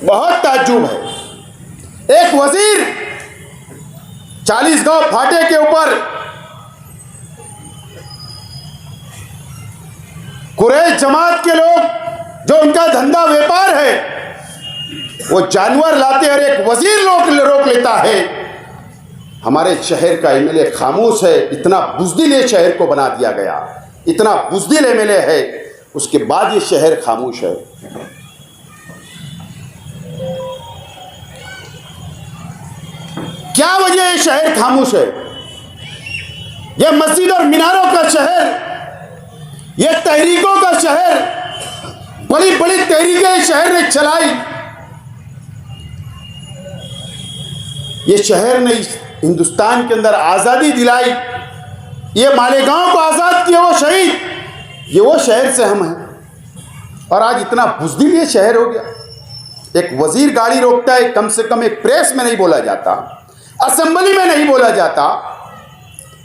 बहुत ताज्जुब है। एक वजीर 40 गांव फाटे के ऊपर कुरैश जमात के लोग जो उनका धंधा व्यापार है वो जानवर लाते और एक वजीर रोक लेता है। हमारे शहर का एमएलए खामोश है। इतना बुज़दिल ये शहर को बना दिया गया, इतना बुज़दिल एमएलए है, उसके बाद ये शहर खामोश है। क्या वजह है शहर खामोश है? यह मस्जिद और मीनारों का शहर, यह तहरीकों का शहर, बड़ी बड़ी तहरीकें शहर ने चलाई। ये शहर ने हिंदुस्तान के अंदर आज़ादी दिलाई। ये मालेगांव को आज़ाद किया वो शहीद, ये वो शहर से हम हैं। और आज इतना बुज़दिल ये शहर हो गया। एक वजीर गाड़ी रोकता है, कम से कम एक प्रेस में नहीं बोला जाता, असेंबली में नहीं बोला जाता,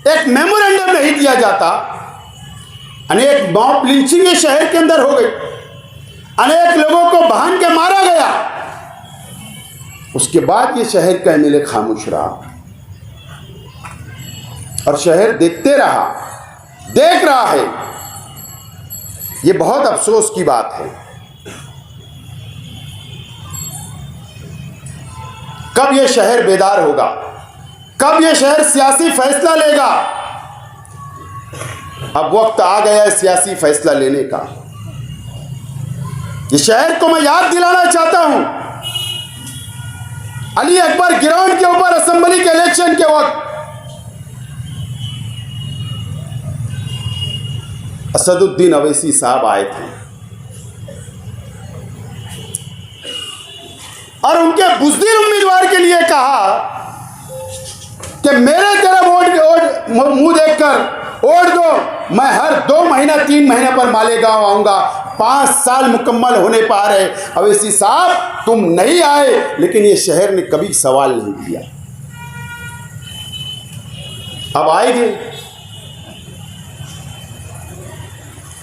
एक मेमोरेंडम नहीं दिया जाता। अनेक मॉब लिंचिंग ये शहर के अंदर हो गई, अनेक लोगों को बांध के मारा गया। उसके बाद ये शहर का एमएलए खामोश रहा और शहर देखते रहा, देख रहा है। ये बहुत अफसोस की बात है। कब ये शहर बेदार होगा? कब ये शहर सियासी फैसला लेगा? अब वक्त आ गया है सियासी फैसला लेने का। ये शहर को मैं याद दिलाना चाहता हूं, अली अकबर ग्राउंड के ऊपर असेंबली के इलेक्शन के वक्त असदुद्दीन अवैसी साहब आए थे और उनके बुज़दिल उम्मीदवार के लिए कहा कि मेरे तरफ मुंह देखकर वोट दो, मैं हर 2 महीना 3 महीने पर मालेगांव आऊंगा। 5 साल मुकम्मल होने पा रहे। अवैसी साहब तुम नहीं आए, लेकिन ये शहर ने कभी सवाल नहीं किया। अब आएंगे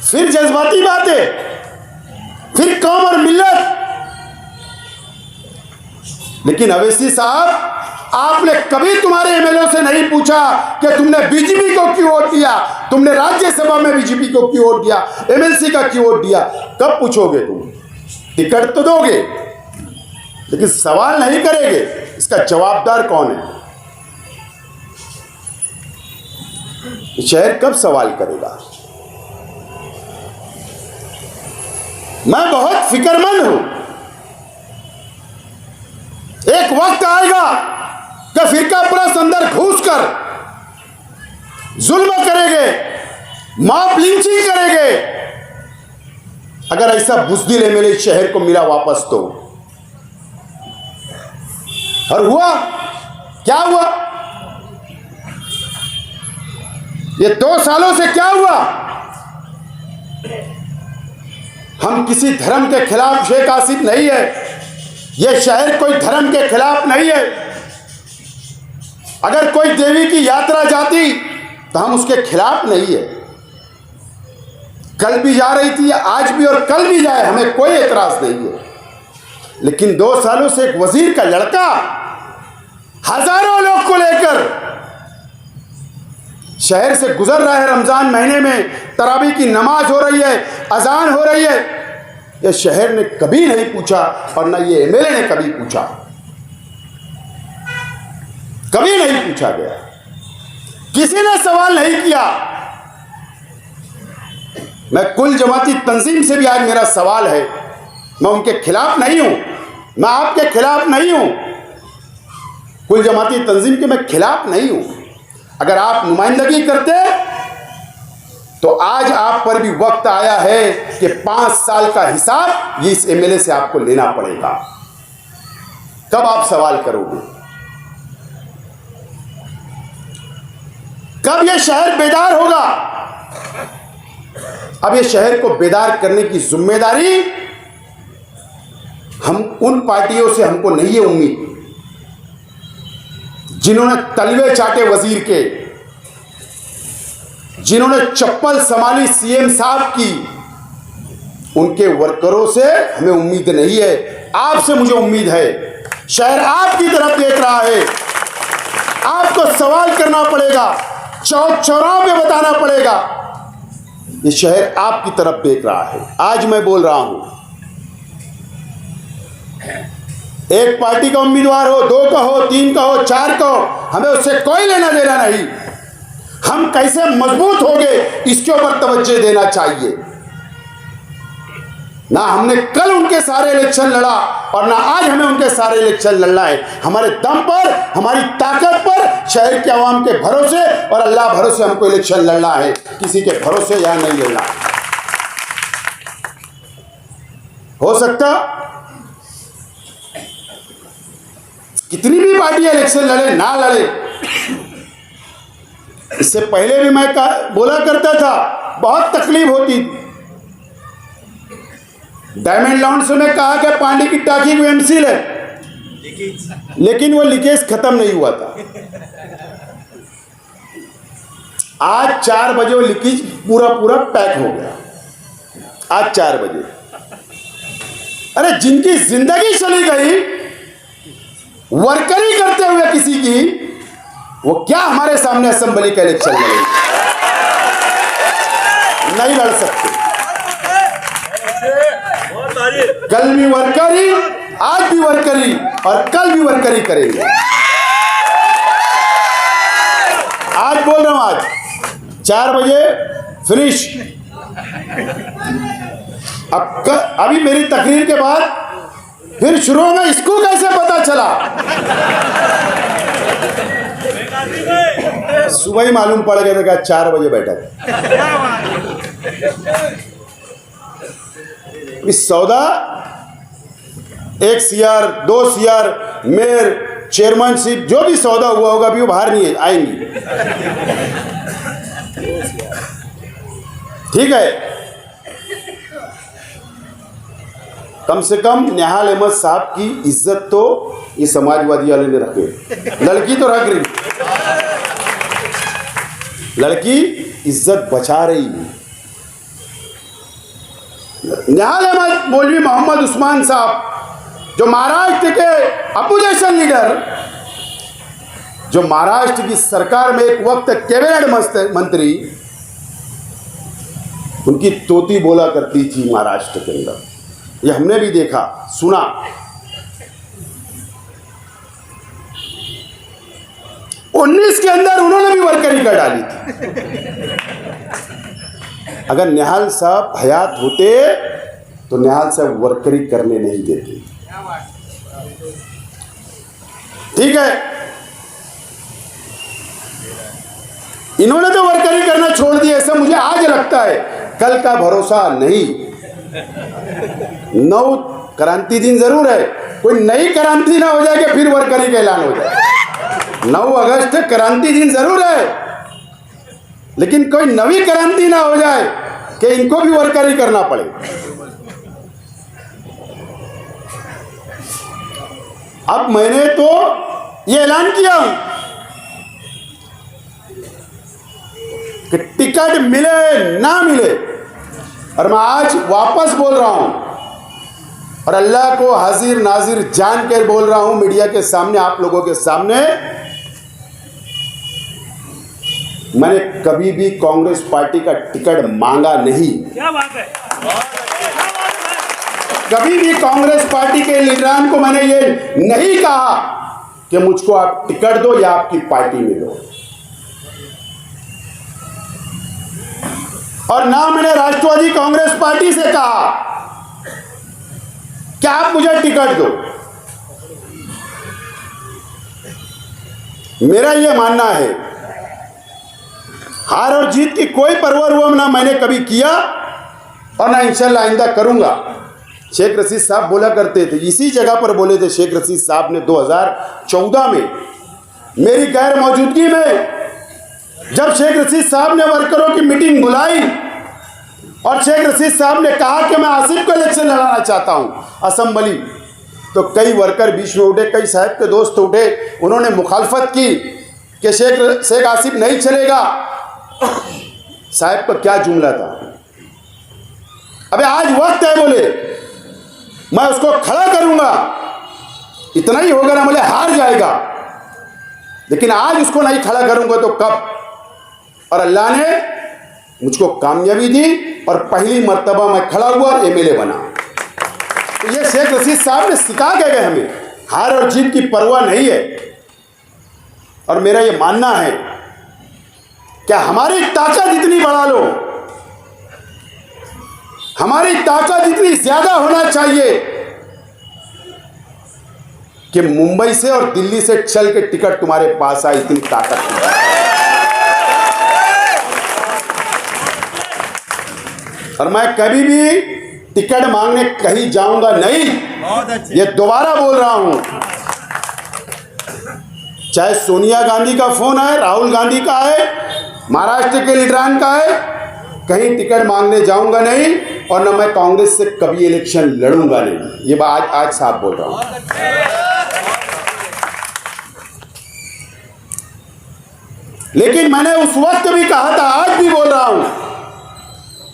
फिर जज्बाती बातें, फिर कौम और मिल्लत। लेकिन अवैसी साहब, आपने कभी तुम्हारे एमएलए से नहीं पूछा कि तुमने बीजेपी को क्यों वोट दिया, तुमने राज्यसभा में बीजेपी को क्यों वोट दिया, एमएलसी का क्यों वोट दिया। कब पूछोगे? तुम टिकट तो दोगे, लेकिन सवाल नहीं करेंगे। इसका जवाबदार कौन है? शहर कब सवाल करेगा? मैं बहुत फिक्रमंद हूं। एक वक्त आएगा कि फिरका परस्त अंदर घुसकर जुल्म करेंगे, मॉब लिंचिंग करेंगे। अगर ऐसा बुज़दिल एमएलए शहर को मिला वापस तो। और हुआ क्या? हुआ ये 2 सालों से क्या हुआ? हम किसी धर्म के खिलाफ शेख आसिफ नहीं है। यह शहर कोई धर्म के खिलाफ नहीं है। अगर कोई देवी की यात्रा जाती तो हम उसके खिलाफ नहीं है। कल भी जा रही थी, आज भी और कल भी जाए, हमें कोई एतराज नहीं है। लेकिन 2 सालों से एक वजीर का लड़का हजारों लोग को लेकर शहर से गुजर रहा है। रमजान महीने में तरावी की नमाज हो रही है, अजान हो रही है। यह शहर ने कभी नहीं पूछा और न ये एमएलए ने कभी पूछा, कभी नहीं पूछा गया। किसी ने सवाल नहीं किया। मैं कुल जमाती तंजीम से भी आज मेरा सवाल है। मैं उनके खिलाफ नहीं हूं, मैं आपके खिलाफ नहीं हूं, कुल जमाती तंजीम के मैं खिलाफ नहीं हूं। अगर आप नुमाइंदगी करते तो आज आप पर भी वक्त आया है कि 5 साल का हिसाब ये इस एमएलए से आपको लेना पड़ेगा। कब आप सवाल करोगे? कब यह शहर बेदार होगा? अब यह शहर को बेदार करने की जिम्मेदारी हम उन पार्टियों से हमको नहीं है उम्मीद जिन्होंने तलवे चाटे वजीर के, जिन्होंने चप्पल संभाली सीएम साहब की, उनके वर्करों से हमें उम्मीद नहीं है, आपसे मुझे उम्मीद है। शहर आपकी तरफ देख रहा है, आपको सवाल करना पड़ेगा, चौक चौराहों पे बताना पड़ेगा, ये शहर आपकी तरफ देख रहा है। आज मैं बोल रहा हूं, एक पार्टी का उम्मीदवार हो, 2 का हो, 3 का हो, 4 का हो, हमें उससे कोई लेना देना नहीं। हम कैसे मजबूत हो गए इसके ऊपर तवज्जो देना चाहिए। ना हमने कल उनके सारे इलेक्शन लड़ा और ना आज हमें उनके सारे इलेक्शन लड़ना है। हमारे दम पर, हमारी ताकत पर, शहर के आवाम के भरोसे और अल्लाह भरोसे हमको इलेक्शन लड़ना है, किसी के भरोसे यहां नहीं लड़ना। हो सकता कितनी भी पार्टियां इलेक्शन लड़े ना लड़े, इससे पहले भी मैं बोला करता था, बहुत तकलीफ होती थी। डायमंड लॉन्ड्स में कहा कि पानी की टाकी को एमसील है, लेकिन वो लीकेज खत्म नहीं हुआ था। आज 4 बजे वो लीकेज पूरा पैक हो गया। आज 4 बजे, अरे जिनकी जिंदगी चली गई वर्करी करते हुए किसी की, वो क्या हमारे सामने असेंबली का इलेक्शन लड़ेंगे? नहीं लड़ सकते। कल भी वर्करी, आज भी वर्करी और कल भी वर्करी करेंगे। आज बोल रहा हूं, आज 4 बजे फिनिश। अभी मेरी तकरीर के बाद फिर शुरू में इसको कैसे पता चला? सुबह ही मालूम पड़ गया था कि 4 बजे बैठक। इस सौदा 1 CR 2 CR मेयर चेयरमैनशिप जो भी सौदा हुआ होगा अभी वो बाहर नहीं आएंगी। ठीक है, कम से कम निहाल अहमद साहब की इज्जत तो ये समाजवादी वाले ने रखे। लड़की तो रख रही, लड़की इज्जत बचा रही है। निहाल अहमद मौलवी मोहम्मद उस्मान साहब जो महाराष्ट्र के अपोजिशन लीडर, जो महाराष्ट्र की सरकार में एक वक्त कैबिनेट मंत्री, उनकी तोती बोला करती थी महाराष्ट्र के अंदर। ये हमने भी देखा सुना। उन्नीस के अंदर उन्होंने भी वर्करी कर डाली थी। अगर निहाल साहब हयात होते तो निहाल साहब वर्करी करने नहीं देते। ठीक है, इन्होंने तो वर्करी करना छोड़ दिया, ऐसा मुझे आज लगता है। कल का भरोसा नहीं। 9 क्रांति दिन जरूर है, कोई नई क्रांति ना हो जाए कि फिर वर्करी का ऐलान हो जाए। 9 अगस्त क्रांति दिन जरूर है, लेकिन कोई नई क्रांति ना हो जाए कि इनको भी वर्करी करना पड़े। अब मैंने तो ये ऐलान किया हूं कि टिकट मिले ना मिले, और मैं आज वापस बोल रहा हूं और अल्लाह को हाजिर नाजिर जान कर बोल रहा हूं मीडिया के सामने, आप लोगों के सामने, मैंने कभी भी कांग्रेस पार्टी का टिकट मांगा नहीं। क्या बात है? कभी भी कांग्रेस पार्टी के लीडरान को मैंने ये नहीं कहा कि मुझको आप टिकट दो या आपकी पार्टी में दो, और ना मैंने राष्ट्रवादी कांग्रेस पार्टी से कहा कि आप मुझे टिकट दो। मेरा यह मानना है, हार और जीत की कोई परवाह हुआ ना मैंने कभी किया और ना इंशाल्लाह आइंदा करूंगा। शेख रशीद साहब बोला करते थे, इसी जगह पर बोले थे शेख रशीद साहब ने 2014 में मेरी गैर मौजूदगी में, जब शेख रशीद साहब ने वर्करों की मीटिंग बुलाई और शेख रशीद साहब ने कहा कि मैं आसिफ को इलेक्शन लड़ाना चाहता हूं असेंबली, तो कई वर्कर बीच में उठे, कई साहब के दोस्त उठे, उन्होंने मुखालफत की कि शेख आसिफ नहीं चलेगा। साहब का क्या जुमला था, अबे आज वक्त है बोले, मैं उसको खड़ा करूंगा, इतना ही होगा ना बोले हार जाएगा, लेकिन आज उसको नहीं खड़ा करूंगा तो कब। और अल्लाह ने मुझको कामयाबी दी और पहली मर्तबा मैं खड़ा हुआ और एमएलए बना। तो ये शेख रशीद साहब ने सिखा के गए हमें, हार और जीत की परवाह नहीं है। और मेरा ये मानना है क्या हमारी ताकत इतनी बढ़ा लो, हमारी ताकत इतनी ज्यादा होना चाहिए कि मुंबई से और दिल्ली से चल के टिकट तुम्हारे पास आए, इतनी ताकत है। और मैं कभी भी टिकट मांगने कहीं जाऊंगा नहीं, ये दोबारा बोल रहा हूं। चाहे सोनिया गांधी का फोन है, राहुल गांधी का है, महाराष्ट्र के लीडरान का है, कहीं टिकट मांगने जाऊंगा नहीं और न मैं कांग्रेस से कभी इलेक्शन लड़ूंगा नहीं। ये बात आज साफ बोल रहा हूं। लेकिन मैंने उस वक्त भी कहा था, आज भी बोल रहा हूं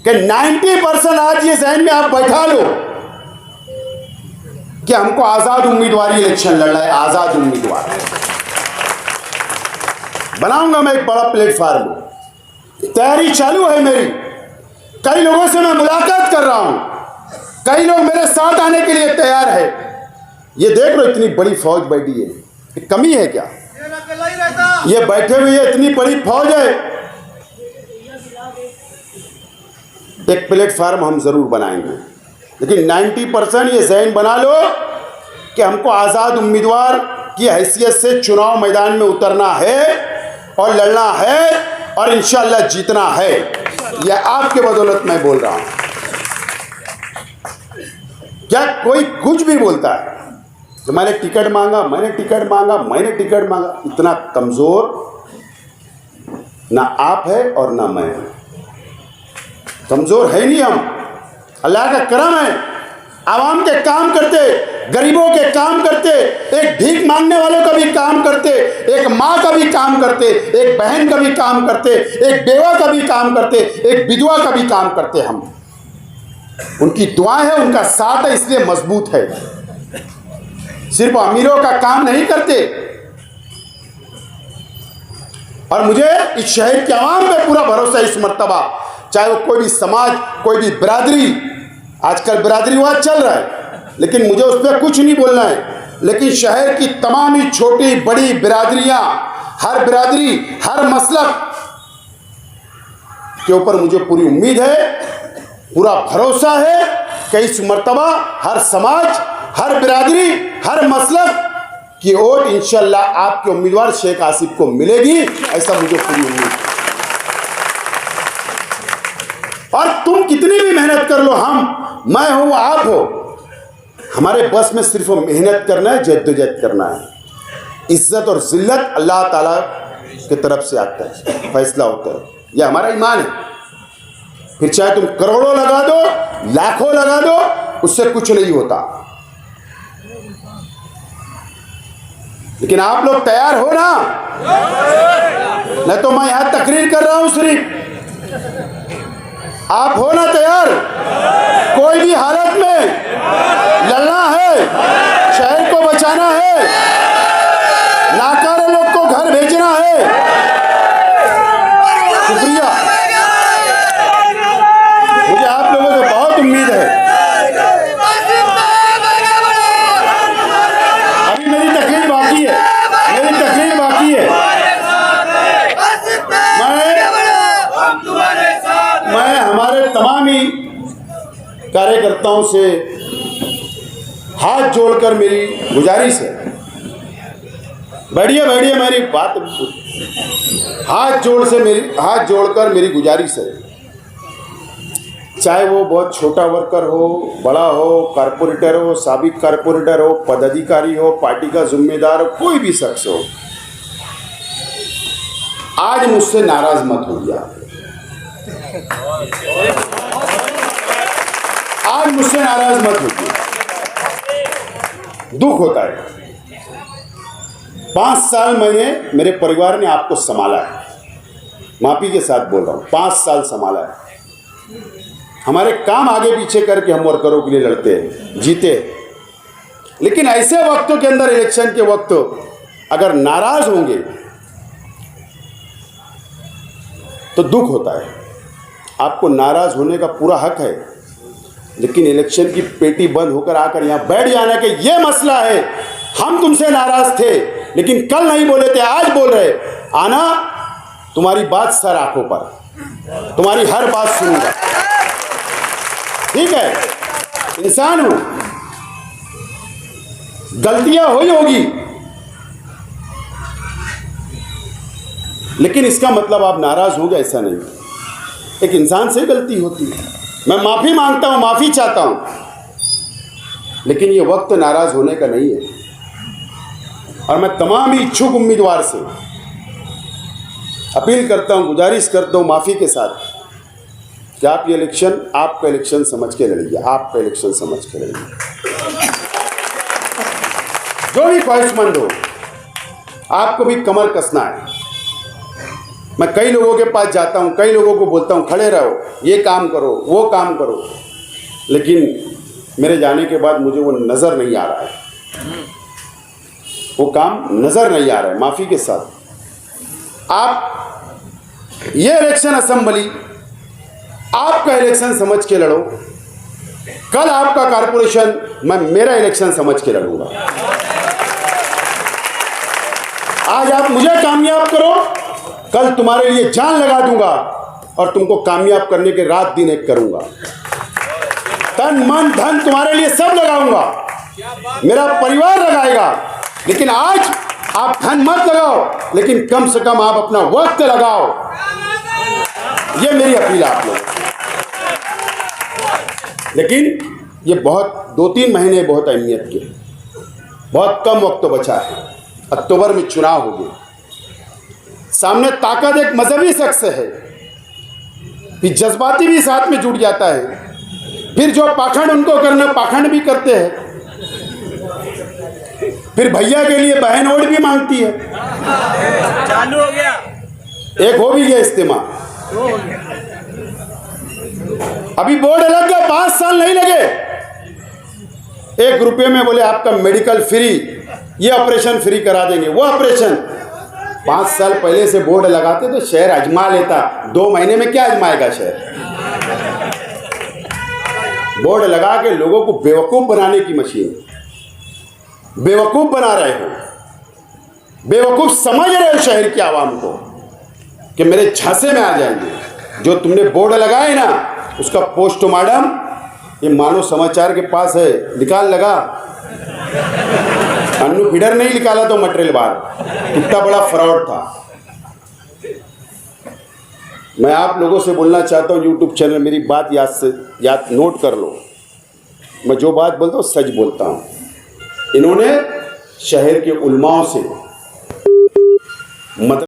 कि 90% आज ये जहन में आप बैठा लो कि हमको आजाद उम्मीदवारी इलेक्शन लड़ना है। आजाद उम्मीदवार बनाऊंगा मैं एक बड़ा प्लेटफॉर्म, तैयारी चालू है मेरी। कई लोगों से मैं मुलाकात कर रहा हूं, कई लोग मेरे साथ आने के लिए तैयार है। ये देख लो इतनी बड़ी फौज बैठी है, ये कमी है क्या? ये बैठे हुए इतनी बड़ी फौज है। एक प्लेटफार्म हम जरूर बनाएंगे, लेकिन 90% ये जहन बना लो कि हमको आज़ाद उम्मीदवार की हैसियत से चुनाव मैदान में उतरना है और लड़ना है और इंशाअल्लाह जीतना है। यह आपके बदौलत मैं बोल रहा हूं। क्या कोई कुछ भी बोलता है तो मैंने टिकट मांगा, मैंने टिकट मांगा, मैंने टिकट मांगा, इतना कमजोर ना आप है और ना मैं। कमजोर है नहीं हम, अल्लाह का करम है। आवाम के काम करते, गरीबों के काम करते, एक भीख मांगने वालों का भी काम करते, एक माँ का भी काम करते, एक बहन का भी काम करते, एक बेवा का भी काम करते, एक विधवा का भी काम करते। हम उनकी दुआ है, उनका साथ है, इसलिए मजबूत है। सिर्फ अमीरों का काम नहीं करते। और मुझे इस शहर के आवाम पे पूरा भरोसा है इस मर्तबा, चाहे वो कोई भी समाज, कोई भी बिरादरी, आजकल बिरादरीवाद चल रहा है, लेकिन मुझे उस पर कुछ नहीं बोलना है। लेकिन शहर की तमाम ही छोटी बड़ी बिरादरियां, हर बिरादरी, हर मसलक के ऊपर मुझे पूरी उम्मीद है, पूरा भरोसा है कि इस मर्तबा हर समाज, हर बिरादरी, हर मसलक की वोट इंशाअल्लाह आपके उम्मीदवार शेख आसिफ को मिलेगी, ऐसा मुझे पूरी उम्मीद है। और तुम कितनी भी मेहनत कर लो, मैं हूं, आप हो, हमारे बस में सिर्फ मेहनत करना है, जद्दोजहद करना है। इज्जत और जिल्लत अल्लाह ताला की तरफ से आता है, फैसला होता है, यह हमारा ईमान है। फिर चाहे तुम करोड़ों लगा दो, लाखों लगा दो, उससे कुछ नहीं होता। लेकिन आप लोग तैयार हो ना? नहीं तो मैं यहां तकरीर कर रहा हूं सिर्फ, आप हो ना तैयार? कोई भी हालत में लड़ना है, शहर को बचाना है, नाकारे लोग को घर भेजना है। शुक्रिया, मुझे आप लोगों से बहुत उम्मीद है। अभी मेरी तकरीर बाकी है, मेरी तकरीर बाकी है। मैं हमारे तमाम ही कार्यकर्ताओं से हाथ जोड़कर मेरी गुजारिश है, बैठिए बैठिए, मेरी बात, हाथ जोड़कर मेरी गुजारिश है, चाहे वो बहुत छोटा वर्कर हो, बड़ा हो, कारपोरेटर हो, साबिक कारपोरेटर हो, पदाधिकारी हो, पार्टी का जिम्मेदार हो, कोई भी शख्स हो, आज मुझसे नाराज मत होइए। आज मुझसे नाराज मत होइए, दुख होता है। 5 साल मेरे परिवार ने आपको संभाला है, माफी के साथ बोल रहा हूं, 5 साल संभाला है। हमारे काम आगे पीछे करके हम वर्करों के लिए लड़ते हैं, जीते हैं। लेकिन ऐसे वक्तों के अंदर, इलेक्शन के वक्त अगर नाराज होंगे तो दुख होता है। आपको नाराज होने का पूरा हक है, लेकिन इलेक्शन की पेटी बंद होकर आकर यहां बैठ जाना कि ये मसला है, हम तुमसे नाराज थे लेकिन कल नहीं बोले थे, आज बोल रहे, आना तुम्हारी बात सर आंखों पर, तुम्हारी हर बात सुनूंगा, ठीक है। इंसान हूं, गलतियां हुई होगी, लेकिन इसका मतलब आप नाराज हो गए ऐसा नहीं। एक इंसान से गलती होती है, मैं माफी मांगता हूं, माफी चाहता हूं, लेकिन ये वक्त नाराज होने का नहीं है। और मैं तमाम इच्छुक उम्मीदवार से अपील करता हूं, गुजारिश करता हूं माफी के साथ कि आप ये इलेक्शन आपका इलेक्शन समझ के लड़िए, आपका इलेक्शन समझ के लड़िए। जो भी ख्वाहिशमंद हो, आपको भी कमर कसना है। मैं कई लोगों के पास जाता हूं, कई लोगों को बोलता हूं खड़े रहो, ये काम करो, वो काम करो, लेकिन मेरे जाने के बाद मुझे वो नज़र नहीं आ रहा है, वो काम नज़र नहीं आ रहा है। माफ़ी के साथ आप ये इलेक्शन असेंबली आपका इलेक्शन समझ के लड़ो, कल आपका कारपोरेशन मैं मेरा इलेक्शन समझ के लड़ूंगा। आज आप मुझे कामयाब करो, कल तुम्हारे लिए जान लगा दूंगा और तुमको कामयाब करने के रात दिन एक करूंगा। तन मन धन तुम्हारे लिए सब लगाऊंगा, मेरा परिवार लगाएगा। लेकिन आज आप धन मत लगाओ, लेकिन कम से कम आप अपना वक्त लगाओ। ये मेरी अपील है आप लोग। लेकिन ये बहुत 2-3 महीने बहुत अहमियत के, बहुत कम वक्त बचा है। अक्टूबर में चुनाव होंगे, सामने ताकत एक मजहबी शख्स है, फिर जज्बाती भी साथ में जुड़ जाता है, फिर जो पाखंड उनको करना पाखंड भी करते हैं, फिर भैया के लिए बहन वोट भी मांगती है। चालू हो गया, एक हो भी गया इस्तेमाल, अभी बोर्ड लग गया, 5 साल नहीं लगे, 1 रुपये में बोले आपका मेडिकल फ्री, ये ऑपरेशन फ्री करा देंगे, वो ऑपरेशन। 5 साल पहले से बोर्ड लगाते तो शहर आजमा लेता, 2 महीने में क्या आजमाएगा शहर। बोर्ड लगा के लोगों को बेवकूफ बनाने की मशीन, बेवकूफ बना रहे हो, बेवकूफ समझ रहे हो शहर की आवाम को कि मेरे झांसे में आ जाएंगे। जो तुमने बोर्ड लगाए ना, उसका पोस्टमार्टम ये मानो समाचार के पास है, निकाल लगा, अन्नू फीडर नहीं निकाला तो मटेरियल बाहर, इतना बड़ा फ्रॉड था। मैं आप लोगों से बोलना चाहता हूँ, यूट्यूब चैनल मेरी बात याद नोट कर लो, मैं जो बात बोलता हूँ सच बोलता हूँ। इन्होंने शहर के उलमाओं से